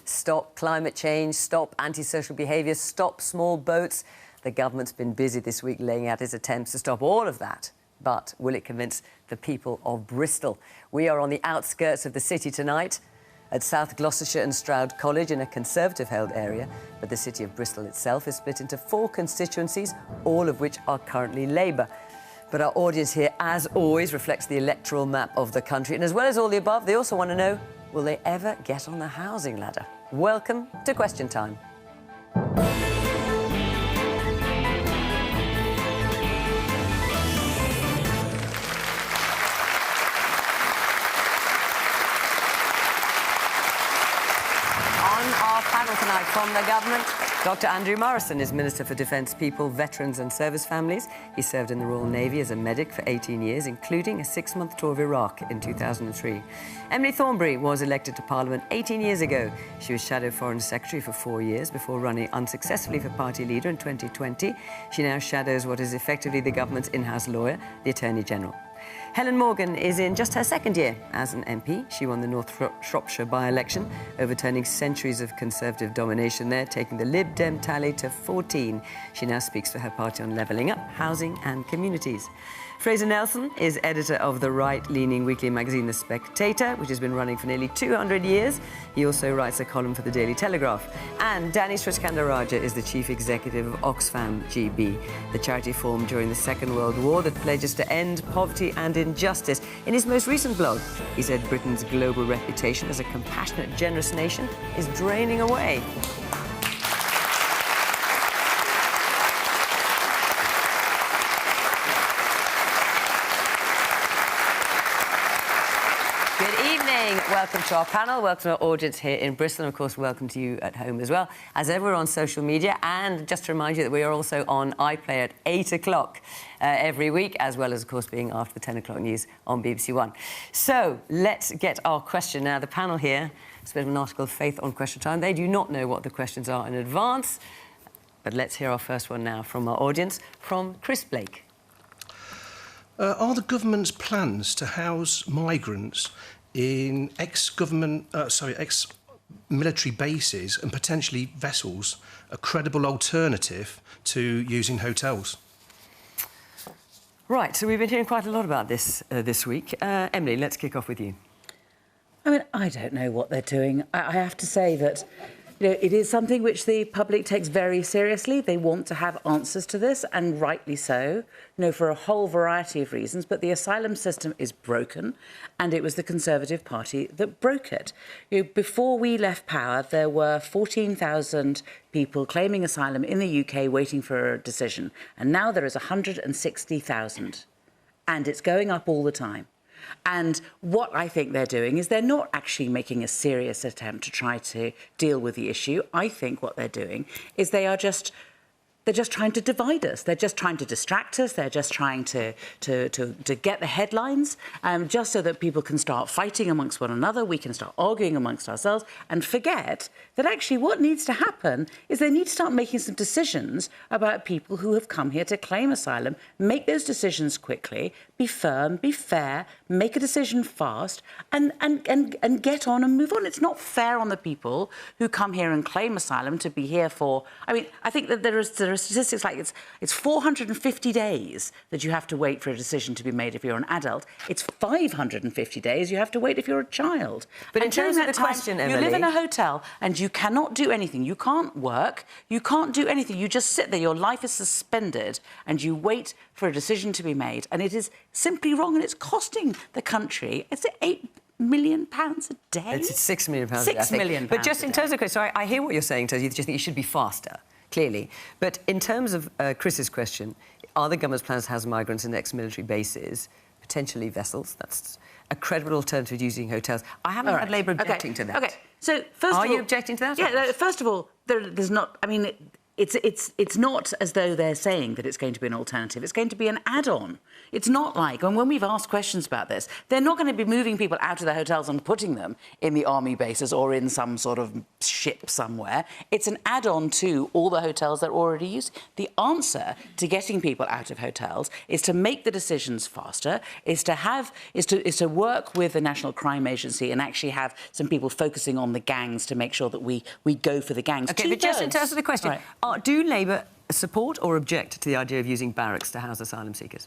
Stop climate change, stop antisocial behaviour, stop small boats. The government's been busy this week laying out its attempts to stop all of that. But will it convince the people of Bristol? We are on the outskirts of the city tonight at South Gloucestershire and Stroud College in a Conservative-held area, but the city of Bristol itself is split into 4 constituencies, all of which are currently Labour. But our audience here, as always, reflects the electoral map of the country. And as well as all the above, they also want to know, will they ever get on the housing ladder? Welcome to Question Time. Tonight from the government, Dr Andrew Murrison is Minister for Defence, People, Veterans and Service Families. He served in the Royal Navy as a medic for 18 years, including a 6-month tour of Iraq in 2003. Emily Thornberry was elected to Parliament 18 years ago. She was Shadow Foreign Secretary for 4 years before running unsuccessfully for party leader in 2020. She now shadows what is effectively the government's in-house lawyer, the Attorney General. Helen Morgan is in just her 2nd year as an MP. She won the North Shropshire by-election, overturning centuries of Conservative domination there, taking the Lib Dem tally to 14. She now speaks for her party on levelling up, housing and communities. Fraser Nelson is editor of the right-leaning weekly magazine The Spectator, which has been running for nearly 200 years. He also writes a column for the Daily Telegraph. And Danny Sriskandarajah is the chief executive of Oxfam GB, the charity formed during the Second World War that pledges to end poverty and injustice. In his most recent blog, he said Britain's global reputation as a compassionate, generous nation is draining away. Welcome to our panel, welcome to our audience here in Bristol, and of course welcome to you at home as well. As ever, we're on social media, and just to remind you that we are also on iPlayer at 8 o'clock every week, as well as, of course, being after the 10 o'clock news on BBC One. So, let's get our question. Now, the panel here, it's a bit of an article of faith on Question Time. They do not know what the questions are in advance, but let's hear our first one now from our audience, from Chris Blake. Are the government's plans to house migrants in ex-military bases and potentially vessels a credible alternative to using hotels? Right, so we've been hearing quite a lot about this this week. Emily, let's kick off with you. I mean, I don't know what they're doing. I have to say that, you know, it is something which the public takes very seriously. They want to have answers to this, and rightly so, you know, for a whole variety of reasons. But the asylum system is broken, and it was the Conservative Party that broke it. You know, before we left power, there were 14,000 people claiming asylum in the UK waiting for a decision, and now there is 160,000, and it's going up all the time. And what I think they're doing is they're not actually making a serious attempt to try to deal with the issue. I think what they're doing is they're just trying to divide us. They're just trying to distract us. They're just trying to get the headlines, just so that people can start fighting amongst one another. We can start arguing amongst ourselves and forget that actually what needs to happen is they need to start making some decisions about people who have come here to claim asylum, make those decisions quickly, be firm, be fair, make a decision fast, and get on and move on. It's not fair on the people who come here and claim asylum to be here for... I mean, I think that there are statistics like it's 450 days that you have to wait for a decision to be made if you're an adult. It's 550 days you have to wait if you're a child. But in terms of the question, Emily... You live in a hotel and you cannot do anything. You can't work. You can't do anything. You just sit there. Your life is suspended and you wait for a decision to be made. And it is simply wrong, and it's costing the country, is it £8 million a day? It's £6 million a day, £6 million. But just in terms of... So I hear what you're saying, Tozy, you just think it should be faster, clearly. But in terms of Chris's question, are the government's plans to house migrants in ex-military bases, potentially vessels? That's a credible alternative to using hotels. I haven't had Labour objecting to that. OK, so first of all... Are you objecting to that? Yeah, first of all, there's not... I mean... it's not as though they're saying that it's going to be an alternative. It's going to be an add-on. It's not like, and when we've asked questions about this, they're not going to be moving people out of the hotels and putting them in the army bases or in some sort of ship somewhere. It's an add-on to all the hotels that are already used. The answer to getting people out of hotels is to make the decisions faster, is to work with the National Crime Agency and actually have some people focusing on the gangs to make sure that we go for the gangs. OK, but just in terms of the question, right. Do Labour support or object to the idea of using barracks to house asylum seekers?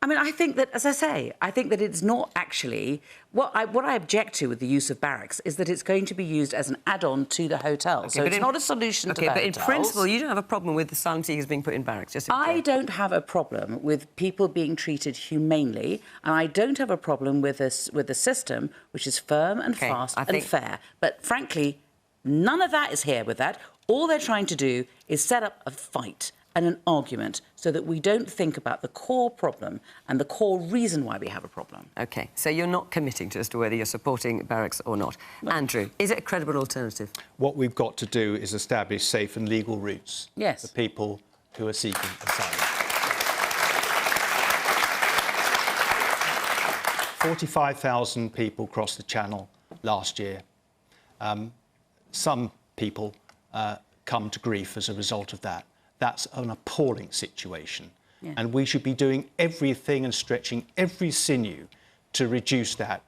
I mean, I think that, as I say, I think that it's not actually... What I object to with the use of barracks is that it's going to be used as an add-on to the hotel. So it's not a solution to the hotels. OK, but in principle, you don't have a problem with asylum seekers being put in barracks, just... I don't have a problem with people being treated humanely, and I don't have a problem with a system which is firm and fast and fair. But, frankly, none of that is here with that. All they're trying to do is set up a fight and an argument so that we don't think about the core problem and the core reason why we have a problem. OK, so you're not committing to as to whether you're supporting barracks or not. No. Andrew, is it a credible alternative? What we've got to do is establish safe and legal routes for people who are seeking asylum. 45,000 people crossed the Channel last year. Some people come to grief as a result of that. That's an appalling situation. Yeah. And we should be doing everything and stretching every sinew to reduce that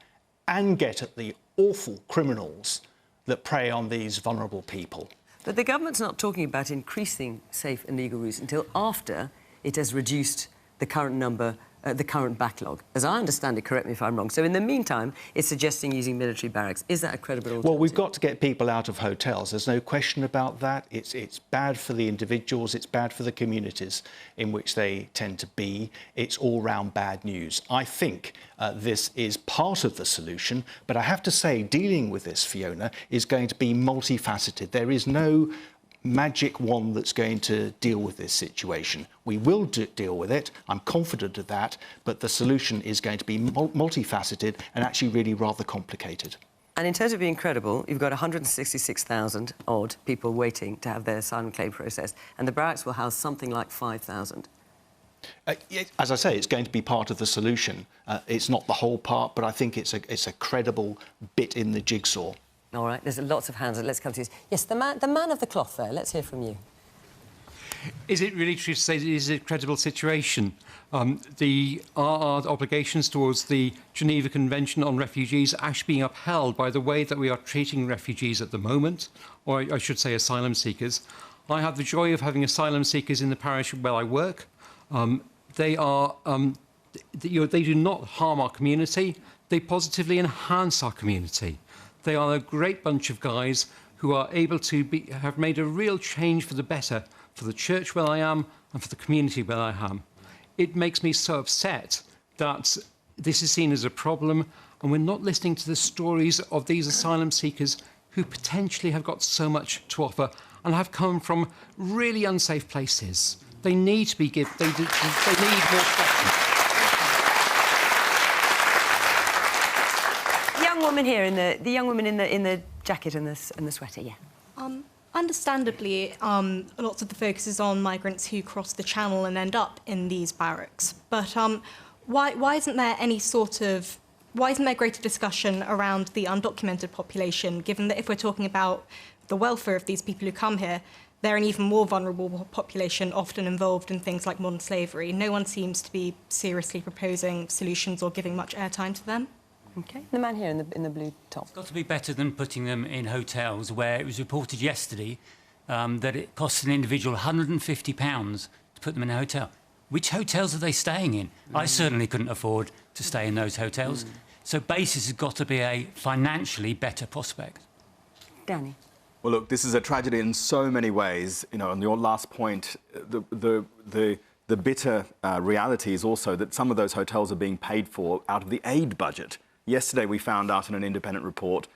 and get at the awful criminals that prey on these vulnerable people. But the government's not talking about increasing safe and legal routes until after it has reduced the current number, the current backlog. As I understand it, correct me if I'm wrong. So in the meantime, it's suggesting using military barracks. Is that a credible alternative? Well, we've got to get people out of hotels. There's no question about that. It's bad for the individuals. It's bad for the communities in which they tend to be. It's all-round bad news. I think this is part of the solution, but I have to say, dealing with this, Fiona, is going to be multifaceted. There is no magic wand that's going to deal with this situation. We will deal with it, I'm confident of that, but the solution is going to be multifaceted and actually really rather complicated. And in terms of being credible, you've got 166,000 odd people waiting to have their asylum claim processed, and the barracks will house something like 5,000. As I say, it's going to be part of the solution. It's not the whole part, but I think it's a credible bit in the jigsaw. All right, there's lots of hands. Let's come to this. Yes, the man of the cloth there. Let's hear from you. Is it really true to say that it is a credible situation? Our obligations towards the Geneva Convention on Refugees are actually being upheld by the way that we are treating refugees at the moment, or I should say asylum seekers. I have the joy of having asylum seekers in the parish where I work. They do not harm our community. They positively enhance our community. They are a great bunch of guys who are able to have made a real change for the better for the church where I am and for the community where I am. It makes me so upset that this is seen as a problem and we're not listening to the stories of these asylum seekers who potentially have got so much to offer and have come from really unsafe places. They need to be given... They need more protection. Woman here, the young woman in the jacket and the sweater, yeah. Understandably, lots of the focus is on migrants who cross the Channel and end up in these barracks. But why isn't there any sort of... Why isn't there greater discussion around the undocumented population, given that if we're talking about the welfare of these people who come here, they're an even more vulnerable population, often involved in things like modern slavery. No one seems to be seriously proposing solutions or giving much airtime to them. OK. The man here in the blue top. It's got to be better than putting them in hotels, where it was reported yesterday that it costs an individual £150 to put them in a hotel. Which hotels are they staying in? I certainly couldn't afford to stay in those hotels. So basis has got to be a financially better prospect. Danny. Well, look, this is a tragedy in so many ways. You know, on your last point, the bitter reality is also that some of those hotels are being paid for out of the aid budget. Yesterday, we found out in an independent report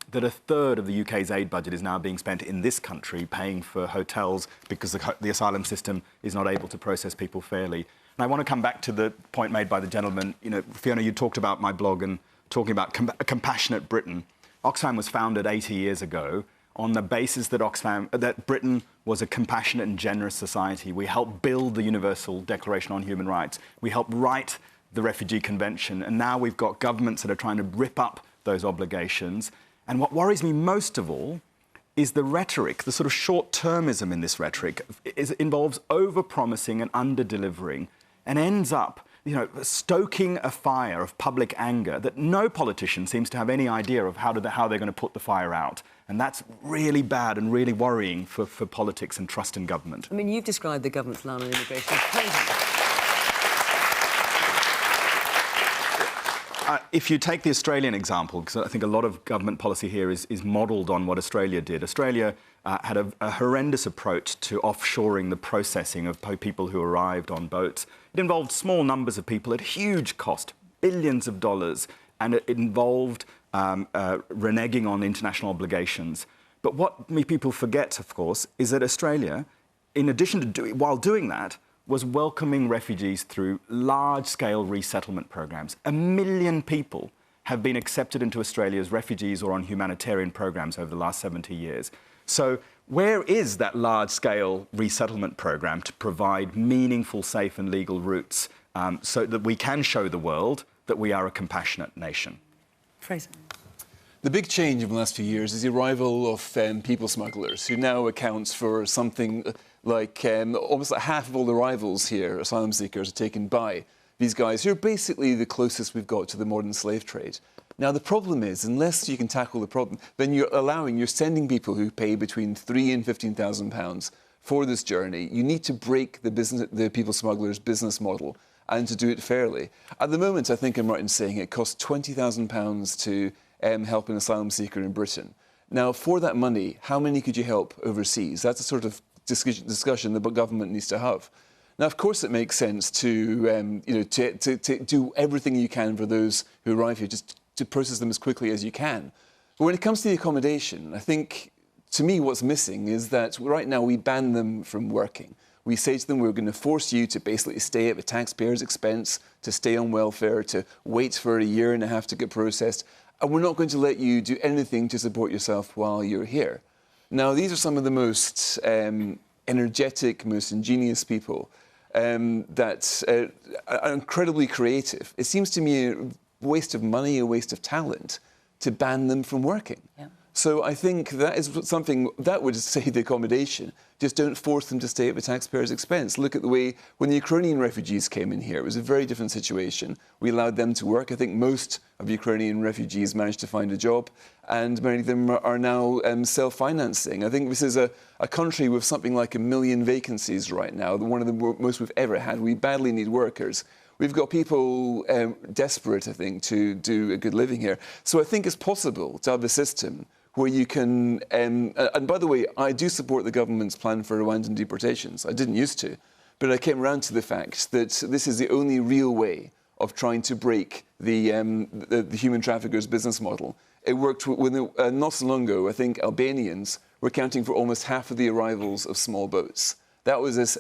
that a third of the UK's aid budget is now being spent in this country paying for hotels because the asylum system is not able to process people fairly. And I want to come back to the point made by the gentleman. You know, Fiona, you talked about my blog and talking about a compassionate Britain. Oxfam was founded 80 years ago on the basis that Britain was a compassionate and generous society. We helped build the Universal Declaration on Human Rights. We helped write the Refugee Convention. And now we've got governments that are trying to rip up those obligations. And what worries me most of all is the rhetoric, the sort of short-termism in this rhetoric. It involves over-promising and under-delivering and ends up, stoking a fire of public anger that no politician seems to have any idea of how they're going to put the fire out. And that's really bad and really worrying for politics and trust in government. I mean, you've described the government's line on immigration as poisonous. If you take the Australian example, because I think a lot of government policy here is modelled on what Australia did. Australia had a horrendous approach to offshoring the processing of people who arrived on boats. It involved small numbers of people at huge cost, billions of dollars, and it involved reneging on international obligations. But what people forget, of course, is that Australia, in addition to while doing that, was welcoming refugees through large-scale resettlement programs. 1 million people have been accepted into Australia as refugees or on humanitarian programs over the last 70 years. So where is that large-scale resettlement program to provide meaningful, safe and legal routes so that we can show the world that we are a compassionate nation? Fraser. The big change in the last few years is the arrival of people smugglers, who now accounts for something like almost like half of all the arrivals here, asylum seekers, are taken by these guys who are basically the closest we've got to the modern slave trade. Now, the problem is, unless you can tackle the problem, then you're sending people who pay between £3,000 and £15,000 for this journey. You need to break the people smugglers' business model and to do it fairly. At the moment, I think I'm right in saying it costs £20,000 to help an asylum seeker in Britain. Now, for that money, how many could you help overseas? That's a sort of discussion the government needs to have. Now, of course, it makes sense to do everything you can for those who arrive here, just to process them as quickly as you can. But when it comes to the accommodation, I think, to me, what's missing is that right now we ban them from working. We say to them, we're going to force you to basically stay at the taxpayer's expense, to stay on welfare, to wait for 1.5 years to get processed, and we're not going to let you do anything to support yourself while you're here. Now, these are some of the most energetic, most ingenious people that are incredibly creative. It seems to me a waste of money, a waste of talent to ban them from working. Yeah. So I think that is something that would save the accommodation. Just don't force them to stay at the taxpayer's expense. Look at the way when the Ukrainian refugees came in here, it was a very different situation. We allowed them to work. I think most of Ukrainian refugees managed to find a job, and many of them are now self-financing. I think this is a country with something like 1 million vacancies right now, one of the most we've ever had. We badly need workers. We've got people desperate, I think, to do a good living here. So I think it's possible to have a system where you can... and by the way, I do support the government's plan for Rwandan deportations. I didn't used to, but I came around to the fact that this is the only real way of trying to break the human traffickers' business model. It worked not so long ago. I think Albanians were accounting for almost half of the arrivals of small boats. That was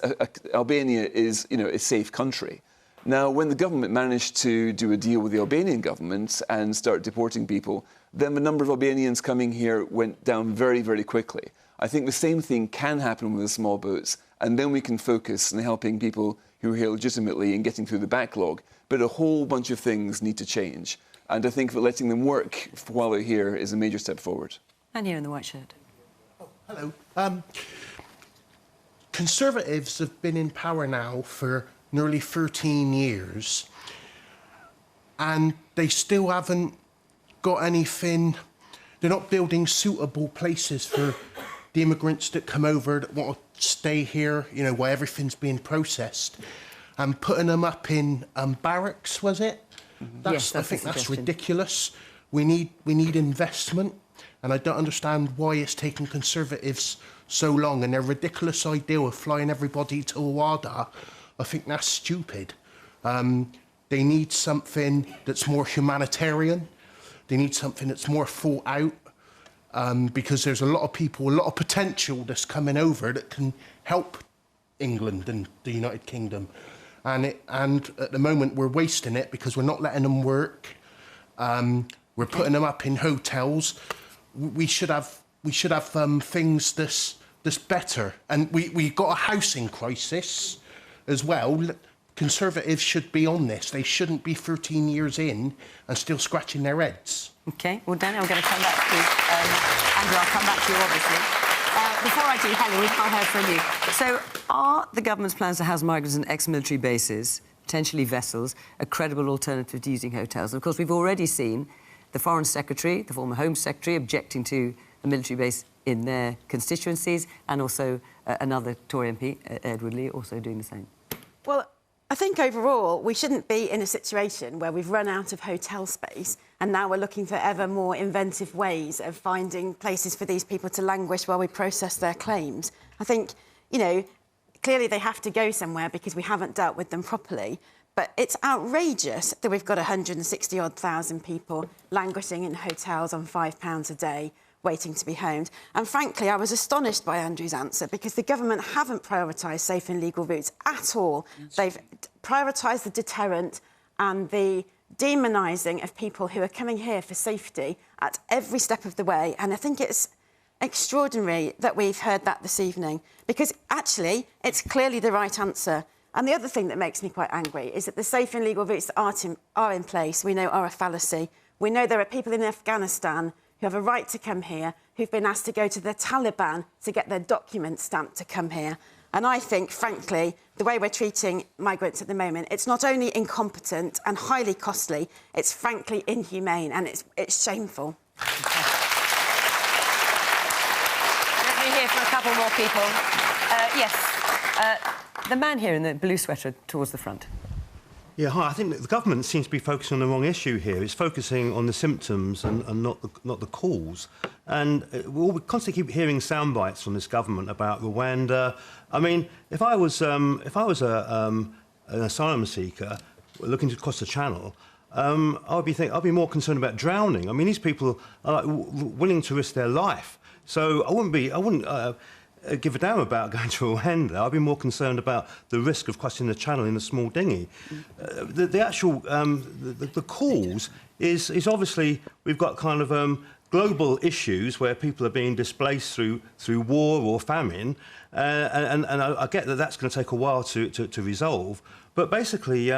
Albania is, a safe country. Now, when the government managed to do a deal with the Albanian government and start deporting people, then the number of Albanians coming here went down very, very quickly. I think the same thing can happen with the small boats, and then we can focus on helping people who are here legitimately and getting through the backlog. But a whole bunch of things need to change. And I think that letting them work while they're here is a major step forward. And here in the white shirt. Oh, hello. Conservatives have been in power now for nearly 13 years, and they still haven't got anything. They're not building suitable places for the immigrants that come over that want to stay here, where everything's being processed, and putting them up in barracks, was it? Yes, I think that's ridiculous. We need investment, and I don't understand why it's taken Conservatives so long, and their ridiculous idea of flying everybody to Rwanda, I think that's stupid. They need something that's more humanitarian. They need something that's more thought out, because there's a lot of people, a lot of potential that's coming over that can help England and the United Kingdom. And at the moment, we're wasting it because we're not letting them work. We're putting them up in hotels. We should have things that's that's better. And we've got a housing crisis as well. Conservatives should be on this. They shouldn't be 13 years in and still scratching their heads. OK, well, Danny, I'm going to come back to you. Andrew, I'll come back to you, obviously. Before I do, Helen, we've not heard from you. So are the government's plans to house migrants on ex-military bases, potentially vessels, a credible alternative to using hotels? And, of course, we've already seen the Foreign Secretary, the former Home Secretary, objecting to a military base in their constituencies, and also another Tory MP, Edward Lee, also doing the same. Well, I think overall we shouldn't be in a situation where we've run out of hotel space and now we're looking for ever more inventive ways of finding places for these people to languish while we process their claims. I think, you know, clearly they have to go somewhere because we haven't dealt with them properly. But it's outrageous that we've got 160,000 people languishing in hotels on £5 a day, waiting to be homed. And frankly, I was astonished by Andrew's answer because the government haven't prioritised safe and legal routes at all. They've prioritised the deterrent and the demonising of people who are coming here for safety at every step of the way. And I think it's extraordinary that we've heard that this evening because actually it's clearly the right answer. And the other thing that makes me quite angry is that the safe and legal routes that are in place, we know are a fallacy. We know there are people in Afghanistan who have a right to come here, who've been asked to go to the Taliban to get their documents stamped to come here. And I think, frankly, the way we're treating migrants at the moment, it's not only incompetent and highly costly, it's frankly inhumane and it's shameful. Let me hear from a couple more people. Yes, the man here in the blue sweater towards the front. Yeah, hi. I think that the government seems to be focusing on the wrong issue here. It's focusing on the symptoms and not the cause. And we constantly keep hearing sound bites from this government about Rwanda. I mean, if I was an asylum seeker looking to cross the Channel, I'd be more concerned about drowning. I mean, these people are willing to risk their life. So I wouldn't give a damn about going to Rwanda. I'd be more concerned about the risk of crossing the Channel in a small dinghy. The actual the cause is obviously we've got kind of global issues where people are being displaced through war or famine, and I get that that's going to take a while to resolve. But basically,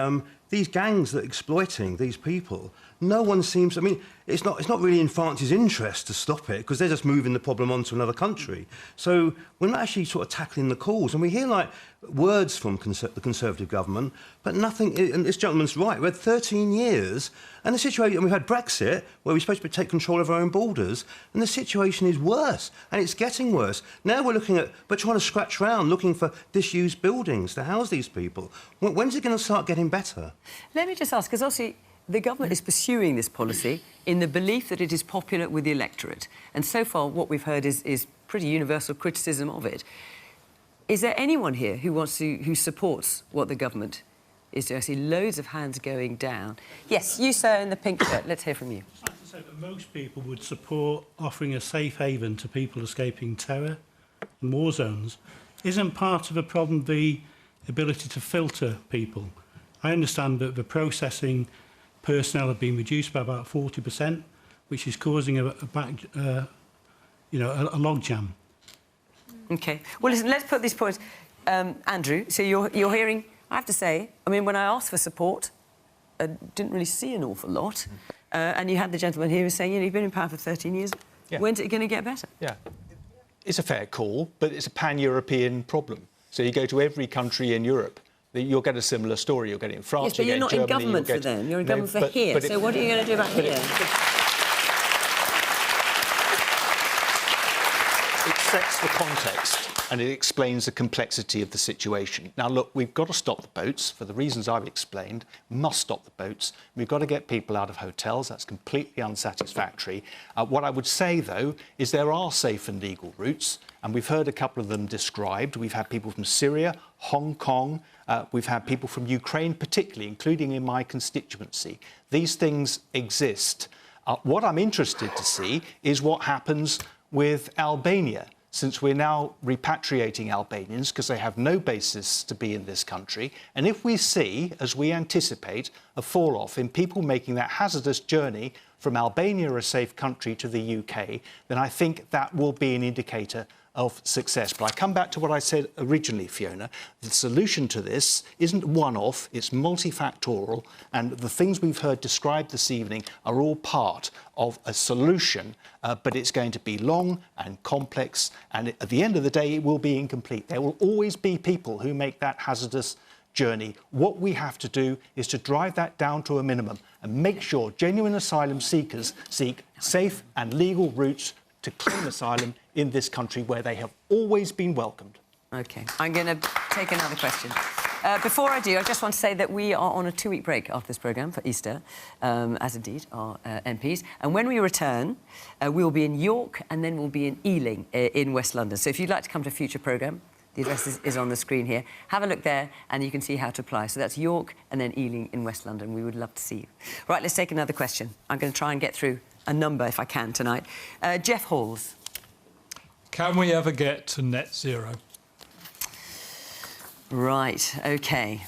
these gangs that are exploiting these people, no one seems... I mean, it's not really in France's interest to stop it because they're just moving the problem on to another country. So we're not actually sort of tackling the cause. And we hear, like, words from the Conservative government, but nothing... And this gentleman's right. We had 13 years, and the situation... And we've had Brexit, where we're supposed to take control of our own borders, and the situation is worse, and it's getting worse. Now we're looking at... We're trying to scratch around, looking for disused buildings to house these people. When's it going to start getting better? Let me just ask, because obviously the government is pursuing this policy in the belief that it is popular with the electorate. And so far what we've heard is pretty universal criticism of it. Is there anyone here who supports what the government is doing? I see loads of hands going down. Yes, you, sir, in the pink shirt. Let's hear from you. I'd like to say that most people would support offering a safe haven to people escaping terror and war zones. Isn't part of the problem the ability to filter people? I understand that the processing personnel have been reduced by about 40%, which is causing a logjam. OK. Well, listen, let's put these points. Andrew, so you're hearing... I have to say, I mean, when I asked for support, I didn't really see an awful lot. And you had the gentleman here who was saying, you know, you've been in power for 13 years. Yeah. When's it going to get better? Yeah. It's a fair call, but it's a pan-European problem. So you go to every country in Europe, you'll get a similar story. You'll get it in France, yes, but you're not in government for them. You're in government for here. So what are you going to do about here? It sets the context and it explains the complexity of the situation. Now, look, we've got to stop the boats for the reasons I've explained. We must stop the boats. We've got to get people out of hotels. That's completely unsatisfactory. What I would say, though, is there are safe and legal routes, and we've heard a couple of them described. We've had people from Syria, Hong Kong. We've had people from Ukraine, particularly, including in my constituency. These things exist. What I'm interested to see is what happens with Albania, since we're now repatriating Albanians because they have no basis to be in this country. And if we see, as we anticipate, a fall-off in people making that hazardous journey from Albania, a safe country, to the UK, then I think that will be an indicator of success. But I come back to what I said originally, Fiona. The solution to this isn't one-off, it's multifactorial, and the things we've heard described this evening are all part of a solution, but it's going to be long and complex, and at the end of the day, it will be incomplete. There will always be people who make that hazardous journey. What we have to do is to drive that down to a minimum and make sure genuine asylum seekers seek safe and legal routes to claim asylum in this country where they have always been welcomed. OK, I'm going to take another question. Before I do, I just want to say that we are on a 2-week break after this programme for Easter, as indeed are MPs. And when we return, we'll be in York and then we'll be in Ealing in West London. So if you'd like to come to a future programme, the address is on the screen here. Have a look there and you can see how to apply. So that's York and then Ealing in West London. We would love to see you. Right, let's take another question. I'm going to try and get through a number, if I can, tonight. Jeff Halls. Can we ever get to net zero? Right, OK.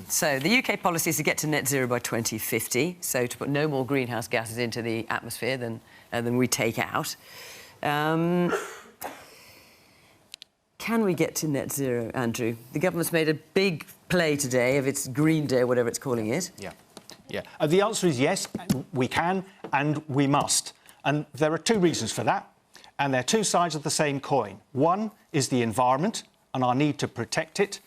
So the UK policy is to get to net zero by 2050, so to put no more greenhouse gases into the atmosphere than we take out. Can we get to net zero, Andrew? The government's made a big play today of its Green Day, whatever it's calling it. Yeah. The answer is yes, we can and we must. And there are two reasons for that, and they're two sides of the same coin. One is the environment and our need to protect it.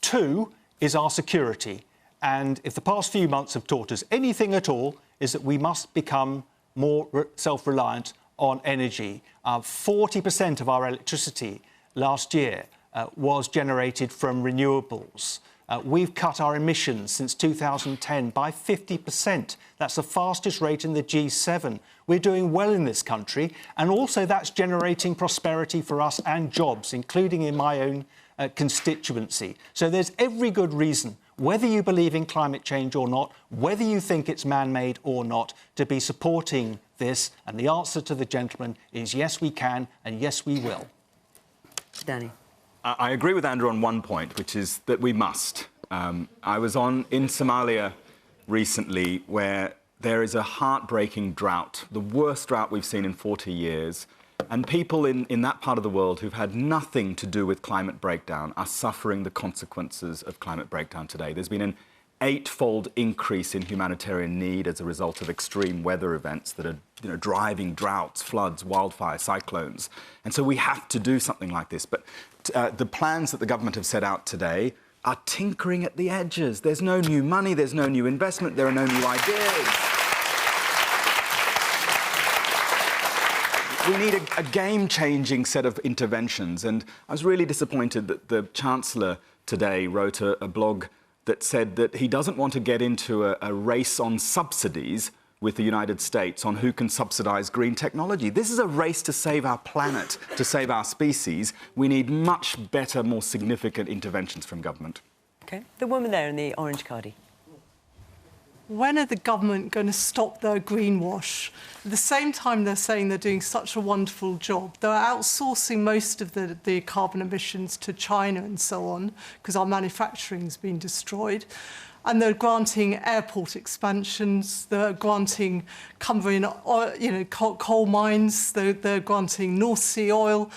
Two is our security. And if the past few months have taught us anything at all, is that we must become more self-reliant on energy. 40% of our electricity last year was generated from renewables. We've cut our emissions since 2010 by 50%. That's the fastest rate in the G7. We're doing well in this country, and also that's generating prosperity for us and jobs, including in my own constituency. So there's every good reason, whether you believe in climate change or not, whether you think it's man-made or not, to be supporting this. And the answer to the gentleman is yes, we can, and yes, we will. Danny. I agree with Andrew on one point, which is that we must. I was in Somalia recently, where there is a heartbreaking drought, the worst drought we've seen in 40 years. And people in that part of the world who've had nothing to do with climate breakdown are suffering the consequences of climate breakdown today. There's been an 8-fold increase in humanitarian need as a result of extreme weather events that are driving droughts, floods, wildfires, cyclones. And so we have to do something like this. But the plans that the government have set out today are tinkering at the edges. There's no new money, there's no new investment, there are no new ideas. We need a game-changing set of interventions. And I was really disappointed that the Chancellor today wrote a blog that said that he doesn't want to get into a race on subsidies with the United States on who can subsidise green technology. This is a race to save our planet, to save our species. We need much better, more significant interventions from government. OK. The woman there in the orange cardie. When are the government going to stop their greenwash? At the same time they're saying they're doing such a wonderful job, they're outsourcing most of the carbon emissions to China and so on, because our manufacturing's been destroyed. And they're granting airport expansions, they're granting Cumbrian coal mines, they're granting North Sea oil.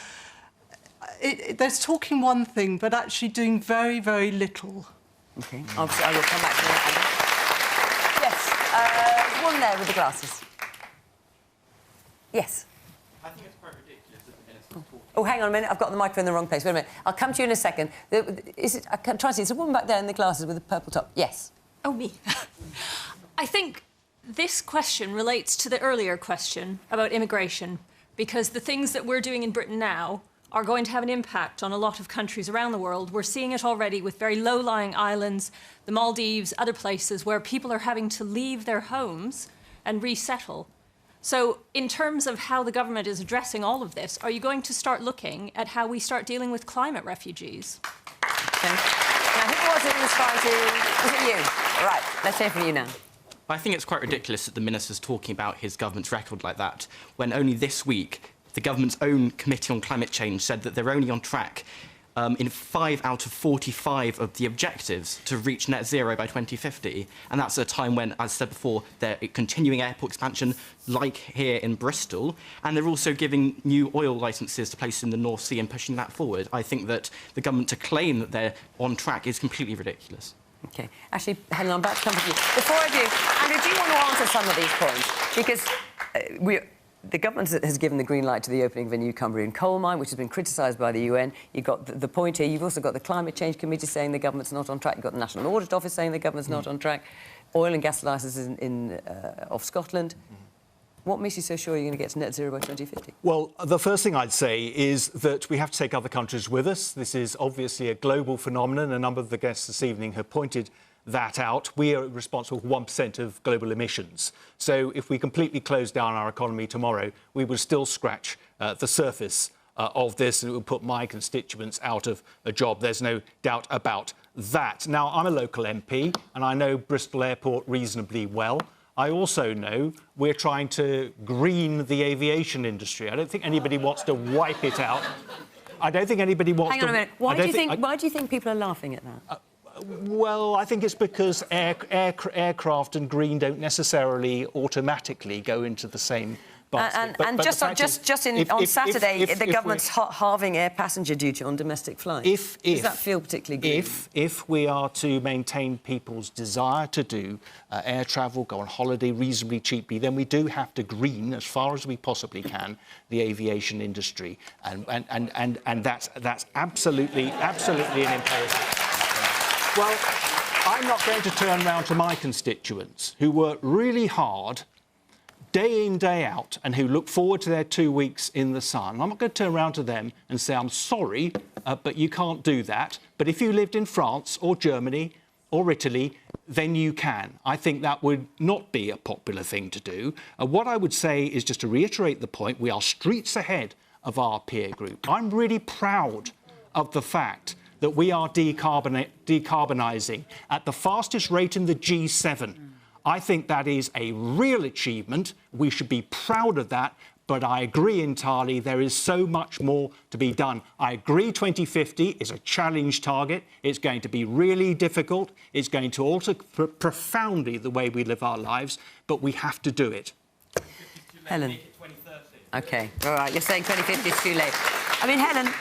They're talking one thing, but actually doing very, very little. OK. I will come back to that. One there with the glasses. Yes. I think it's quite ridiculous that the minister talking. Oh, hang on a minute. I've got the microphone in the wrong place. Wait a minute. I'll come to you in a second. I can try to see. It's a woman back there in the glasses with the purple top. Yes. Oh, me. I think this question relates to the earlier question about immigration, because the things that we're doing in Britain now are going to have an impact on a lot of countries around the world. We're seeing it already with very low-lying islands, the Maldives, other places where people are having to leave their homes and resettle. So in terms of how the government is addressing all of this, are you going to start looking at how we start dealing with climate refugees? Okay. Now, who was it who was trying to... Was it you? Right, let's hear from you now. I think it's quite ridiculous that the minister's talking about his government's record like that, when only this week the government's own Committee on Climate Change said that they're only on track in 5 out of 45 of the objectives to reach net zero by 2050. And that's a time when, as I said before, they're continuing airport expansion, like here in Bristol, and they're also giving new oil licences to places in the North Sea and pushing that forward. I think that the government to claim that they're on track is completely ridiculous. OK. Actually, Helen, I'm about to come to you. Before I do, Andrew, do you want to answer some of these points? Because the government has given the green light to the opening of a new Cumbrian coal mine, which has been criticised by the UN. You've got the point here. You've also got the Climate Change Committee saying the government's not on track. You've got the National Audit Office saying the government's not on track. Oil and gas licences off Scotland. What makes you so sure you're going to get to net zero by 2050? Well, the first thing I'd say is that we have to take other countries with us. This is obviously a global phenomenon. A number of the guests this evening have pointed that out. We are responsible for 1% of global emissions. So if we completely close down our economy tomorrow, we will still scratch the surface of this, and it will put my constituents out of a job. There's no doubt about that. Now, I'm a local MP, and I know Bristol Airport reasonably well. I also know we're trying to green the aviation industry. I don't think anybody wants to wipe it out. I don't think anybody wants to... Hang on a minute. Why do you think people are laughing at that? Well, I think it's because aircraft and green don't necessarily automatically go into the same basket. On Saturday, the government's halving air passenger duty on domestic flights. Does that feel particularly green? If we are to maintain people's desire to do air travel, go on holiday reasonably cheaply, then we do have to green, as far as we possibly can, the aviation industry. And that's absolutely an imperative. Well, I'm not going to turn around to my constituents who work really hard, day in, day out, and who look forward to their 2 weeks in the sun. I'm not going to turn around to them and say, I'm sorry, but you can't do that. But if you lived in France or Germany or Italy, then you can. I think that would not be a popular thing to do. What I would say is, just to reiterate the point, we are streets ahead of our peer group. I'm really proud of the fact that we are decarbonising at the fastest rate in the G7. I think that is a real achievement. We should be proud of that. But I agree entirely, there is so much more to be done. I agree 2050 is a challenge target. It's going to be really difficult. It's going to alter profoundly the way we live our lives. But we have to do it. Helen. OK, all right, you're saying 2050 is too late. I mean, Helen,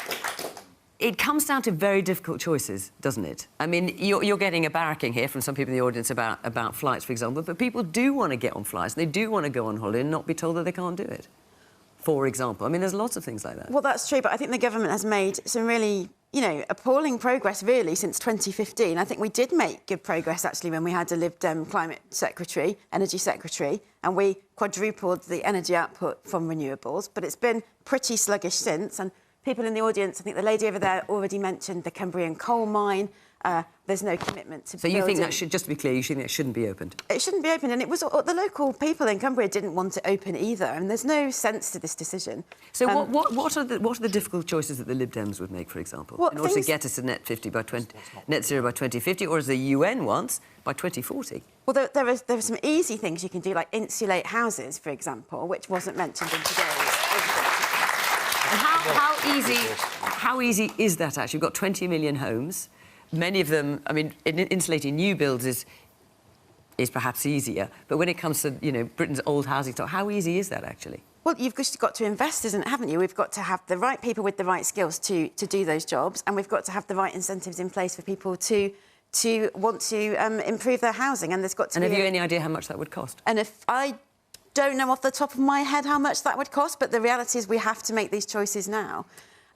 it comes down to very difficult choices, doesn't it? I mean, you're getting a barracking here from some people in the audience about flights, for example, but people do want to get on flights, and they do want to go on holiday and not be told that they can't do it, for example. I mean, there's lots of things like that. Well, that's true, but I think the government has made some really, appalling progress, really, since 2015. I think we did make good progress, actually, when we had a Lib Dem Climate Secretary, Energy Secretary, and we quadrupled the energy output from renewables, but it's been pretty sluggish since, and people in the audience, I think the lady over there already mentioned the Cumbrian coal mine. There's no commitment to So you think that should, just to be clear, you think that shouldn't be opened? It shouldn't be opened, and it was the local people in Cumbria didn't want it open either, and there's no sense to this decision. So what are the difficult choices that the Lib Dems would make, for example, in order to get us to net zero by 2050, or as the UN wants, by 2040? Well, there are some easy things you can do, like insulate houses, for example, which wasn't mentioned in today's. And how easy is that, actually? We've got 20 million homes. Many of them, I mean, insulating new builds is perhaps easier. But when it comes to, Britain's old housing stock, how easy is that, actually? Well, you've just got to invest, haven't you? We've got to have the right people with the right skills to do those jobs, and we've got to have the right incentives in place for people to want to improve their housing. And there's got to And have you any idea how much that would cost? And if I don't know off the top of my head how much that would cost, but the reality is we have to make these choices now.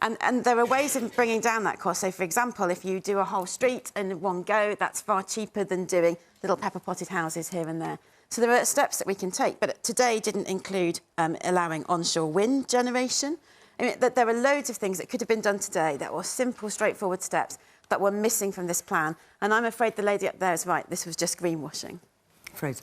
And there are ways of bringing down that cost. So, for example, if you do a whole street in one go, that's far cheaper than doing little pepper-potted houses here and there. So there are steps that we can take, but today didn't include allowing onshore wind generation. I mean, there are loads of things that could have been done today that were simple, straightforward steps that were missing from this plan. And I'm afraid the lady up there is right. This was just greenwashing. Fraser.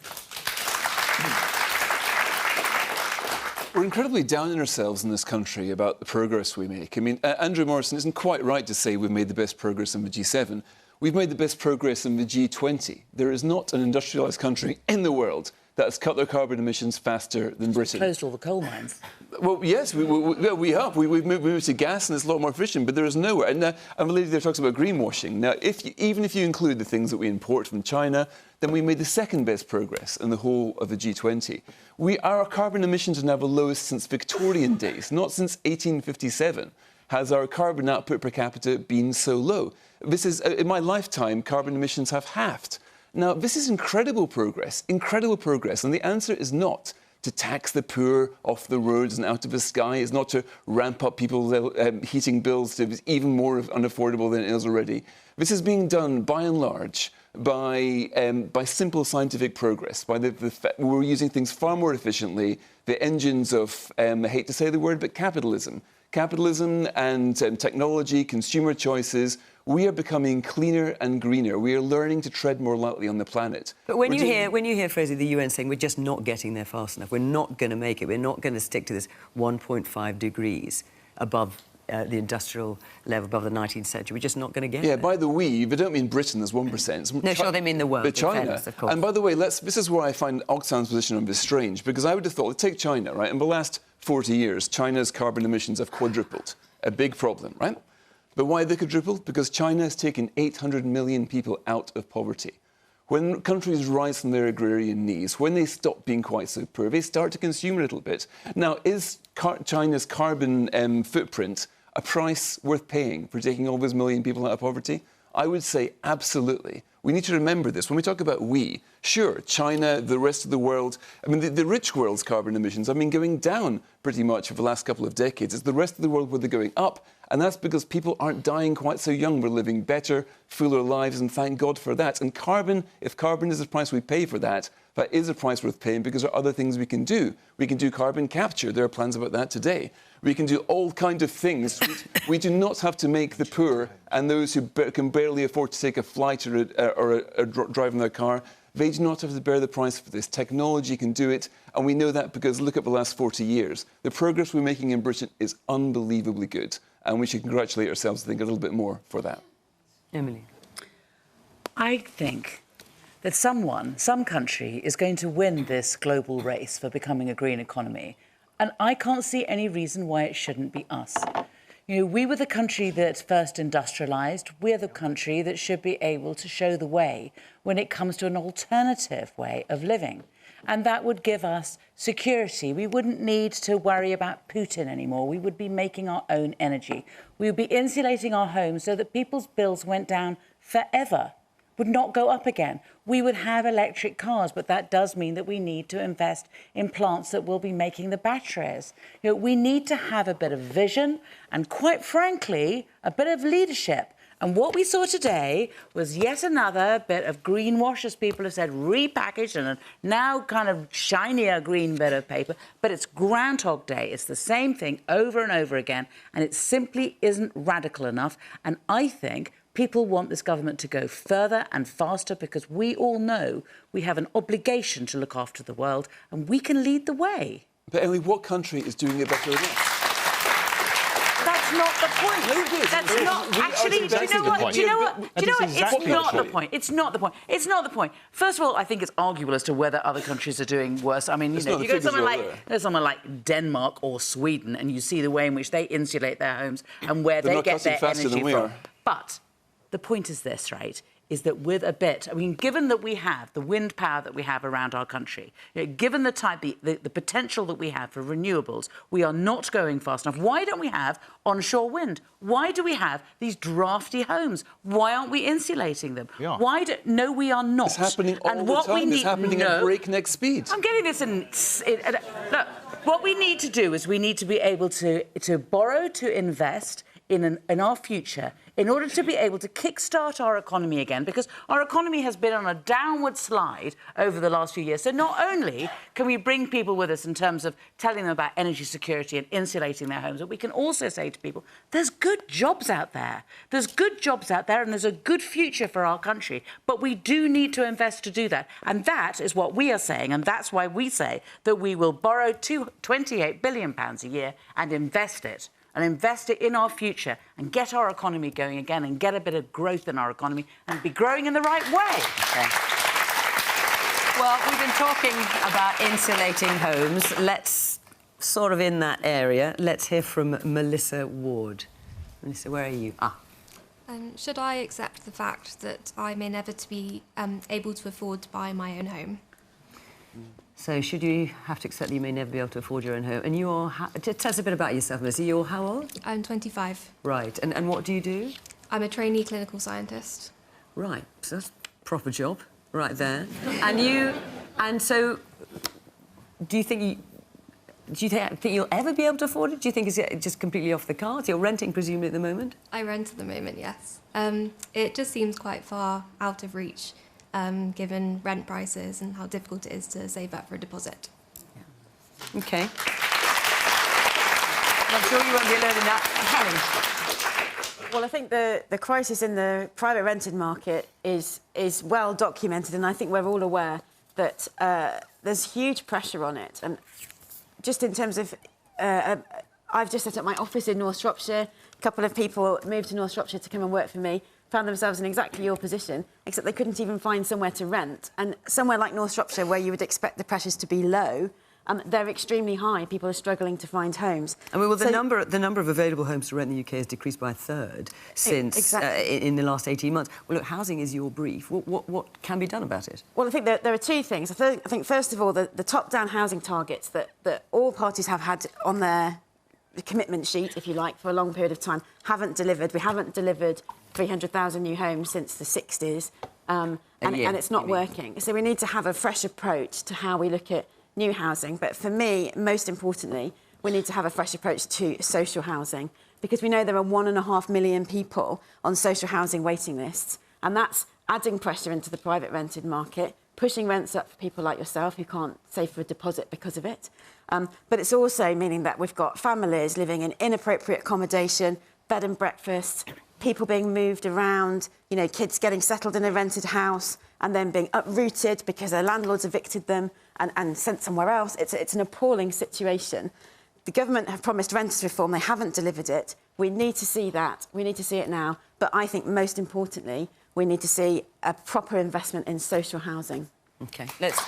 We're incredibly down on ourselves in this country about the progress we make. I mean, Andrew Murrison isn't quite right to say we've made the best progress in the G7. We've made the best progress in the G20. There is not an industrialised country in the world that has cut their carbon emissions faster than Britain. Closed all the coal mines. Well, yes, we have. We've moved to gas and it's a lot more efficient, but there is nowhere. And a lady there talks about greenwashing. Now, even if you include the things that we import from China, then we made the second best progress in the whole of the G20. Our carbon emissions are now the lowest since Victorian days, not since 1857 has our carbon output per capita been so low. This is, in my lifetime, carbon emissions have halved. Now, this is incredible progress, and the answer is not to tax the poor off the roads and out of the sky, is not to ramp up people's heating bills to even more unaffordable than it is already. This is being done, by and large, by simple scientific progress. We're using things far more efficiently. The engines of, I hate to say the word, but capitalism. Capitalism and technology, consumer choices. We are becoming cleaner and greener. We are learning to tread more lightly on the planet. But when you hear, Fraser, the UN saying we're just not getting there fast enough, we're not going to make it, we're not going to stick to this 1.5 degrees above the industrial level, above the 19th century, we're just not going to get there. Yeah, by the we, they don't mean Britain as 1%. No, sure, they mean the world. But China. Fairness, of course. And by the way, this is where I find Oxfam's position on this strange, because I would have thought, take China, right? In the last 40 years, China's carbon emissions have quadrupled. A big problem, right? But why they quadrupled? Because China has taken 800 million people out of poverty. When countries rise from their agrarian knees, when they stop being quite so poor, they start to consume a little bit. Now, is China's carbon footprint a price worth paying for taking all those million people out of poverty? I would say absolutely. We need to remember this. When we talk about we, sure, China, the rest of the world, I mean, the rich world's carbon emissions have been going down pretty much for the last couple of decades. It's the rest of the world where they're going up, and that's because people aren't dying quite so young. We're living better, fuller lives, and thank God for that. And carbon, if carbon is the price we pay for that, that is a price worth paying because there are other things we can do. We can do carbon capture. There are plans about that today. We can do all kinds of things. We do not have to make the poor and those who can barely afford to take a flight or a drive in their car, they do not have to bear the price for this. Technology can do it, and we know that because look at the last 40 years. The progress we're making in Britain is unbelievably good, and we should congratulate ourselves, I think, a little bit more for that. Emily. I think that some country is going to win this global race for becoming a green economy. And I can't see any reason why it shouldn't be us. You know, we were the country that first industrialised. We're the country that should be able to show the way when it comes to an alternative way of living. And that would give us security. We wouldn't need to worry about Putin anymore. We would be making our own energy. We would be insulating our homes so that people's bills went down forever, would not go up again. We would have electric cars, but that does mean that we need to invest in plants that will be making the batteries. You know, we need to have a bit of vision and, quite frankly, a bit of leadership. And what we saw today was yet another bit of greenwash, as people have said, repackaged and a now kind of shinier green bit of paper. But it's Groundhog Day. It's the same thing over and over again, and it simply isn't radical enough. And I think people want this government to go further and faster because we all know we have an obligation to look after the world and we can lead the way. But Emily, what country is doing it better than us? That's not the point. No, it is. That's not actually. Do you know what? Do you know what? Do you know what? It's not the point. It's not the point. It's not the point. First of all, I think it's arguable as to whether other countries are doing worse. I mean, you know, you go to somewhere like Denmark or Sweden, and you see the way in which they insulate their homes and where they get their energy from. But the point is this, right? Is that with a bit, I mean, given that we have the wind power that we have around our country, you know, given the potential that we have for renewables, we are not going fast enough. Why don't we have onshore wind? Why do we have these drafty homes? Why aren't we insulating them? Yeah. No, we are not. It's happening all the time. It's happening at breakneck speed. I'm getting this look, what we need to do is we need to be able to borrow to invest in our future in order to be able to kickstart our economy again, because our economy has been on a downward slide over the last few years. So not only can we bring people with us in terms of telling them about energy security and insulating their homes, but we can also say to people, there's good jobs out there. There's good jobs out there and there's a good future for our country. But we do need to invest to do that. And that is what we are saying. And that's why we say that we will borrow £28 billion a year and invest it. And invest it in our future and get our economy going again and get a bit of growth in our economy and be growing in the right way. Okay. Well, we've been talking about insulating homes. Let's, sort of in that area, let's hear from Melissa Ward. Melissa, where are you? Should I accept the fact that I may never be able to afford to buy my own home? So, should you have to accept that you may never be able to afford your own home? And you're... Tell us a bit about yourself, Melissa. You're how old? I'm 25. Right. And what do you do? I'm a trainee clinical scientist. Right. So that's a proper job right there. And you... And so, do you think you'll ever be able to afford it? Do you think it's just completely off the cards? You're renting, presumably, at the moment? I rent at the moment, yes. It just seems quite far out of reach, given rent prices and how difficult it is to save up for a deposit. Yeah. OK. I'm sure you won't be alone in that. Helen? Well, I think the crisis in the private rented market is well documented, and I think we're all aware that there's huge pressure on it. And just in terms of... I've just set up my office in North Shropshire. A couple of people moved to North Shropshire to come and work for me, found themselves in exactly your position, except they couldn't even find somewhere to rent. And somewhere like North Shropshire, where you would expect the pressures to be low, they're extremely high. People are struggling to find homes. I mean, well, the number of available homes to rent in the UK has decreased by a third since in the last 18 months. Well, look, housing is your brief. What can be done about it? Well, I think there are two things. I think first of all, the top-down housing targets that all parties have had on their commitment sheet, if you like, for a long period of time, haven't delivered. We haven't delivered 300,000 new homes since the 60s, and it's not working. So we need to have a fresh approach to how we look at new housing. But for me, most importantly, we need to have a fresh approach to social housing, because we know there are 1.5 million people on social housing waiting lists, and that's adding pressure into the private rented market, pushing rents up for people like yourself who can't save for a deposit because of it. But it's also meaning that we've got families living in inappropriate accommodation, bed and breakfast, people being moved around, you know, kids getting settled in a rented house and then being uprooted because their landlords evicted them and sent somewhere else. It's an appalling situation. The government have promised renters reform. They haven't delivered it. We need to see that. We need to see it now. But I think most importantly, we need to see a proper investment in social housing. OK. Let's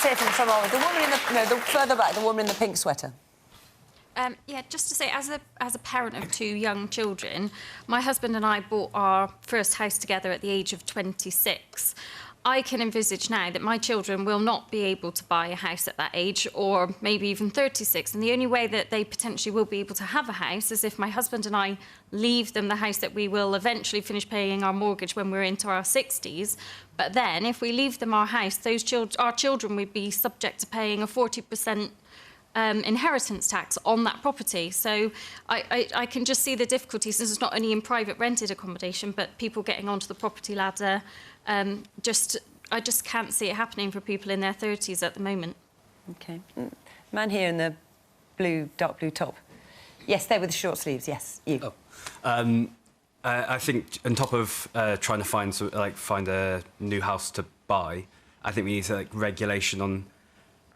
hear from someone. The woman in the... No, further back, the woman in the pink sweater. Yeah, just to say, as a parent of 2 young children, my husband and I bought our first house together at the age of 26. I can envisage now that my children will not be able to buy a house at that age, or maybe even 36. And the only way that they potentially will be able to have a house is if my husband and I leave them the house that we will eventually finish paying our mortgage when we're into our 60s. But then, if we leave them our house, our children would be subject to paying a 40% inheritance tax on that property. So I can just see the difficulties. This is not only in private rented accommodation, but people getting onto the property ladder. I just can't see it happening for people in their 30s at the moment. OK. Man here in the dark blue top. Yes, there with the short sleeves. Yes, you. Oh. I think on top of trying to find a new house to buy, I think we need regulation on